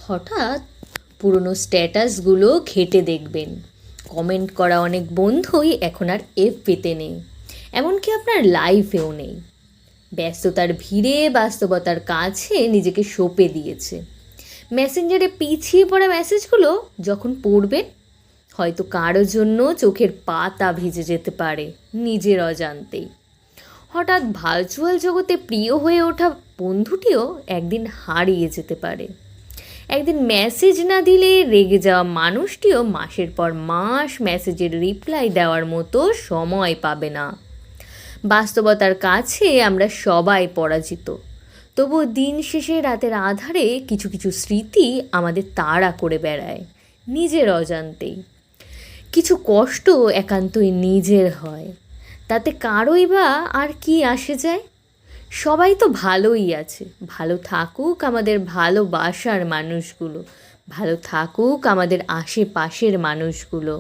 হঠাৎ পুরনো স্ট্যাটাসগুলো ঘেঁটে দেখবেন, কমেন্ট করা অনেক বন্ধুই এখন আর এফবিতে নেই, এমনকি আপনার লাইফেও নেই। ব্যস্ততার ভিড়ে বাস্তবতার কাছে নিজেকে সঁপে দিয়েছে। মেসেঞ্জারে পিছিয়ে পড়া মেসেজগুলো যখন পড়বেন, হয়তো কারোর জন্য চোখের পাতা ভিজে যেতে পারে নিজের অজান্তেই। হঠাৎ ভার্চুয়াল জগতে প্রিয় হয়ে ওঠা বন্ধুটিও একদিন হারিয়ে যেতে পারে। একদিন মেসেজ না দিলে রেগে যাওয়া মানুষটিও মাসের পর মাস মেসেজের রিপ্লাই দেওয়ার মতো সময় পাবে না। বাস্তবতার কাছে আমরা সবাই পরাজিত, তবুও দিন শেষে রাতের আধারে কিছু কিছু স্মৃতি আমাদের তাড়া করে বেড়ায় নিজের অজান্তেই। কিছু কষ্ট একান্তই নিজের হয়, তাতে কারোই বা আর কি আসে যায়। সবাই তো ভালোই আছে, ভালো থাকুক আমাদের ভালোবাসার মানুষগুলো, ভালো থাকুক আমাদের আশেপাশের মানুষগুলো।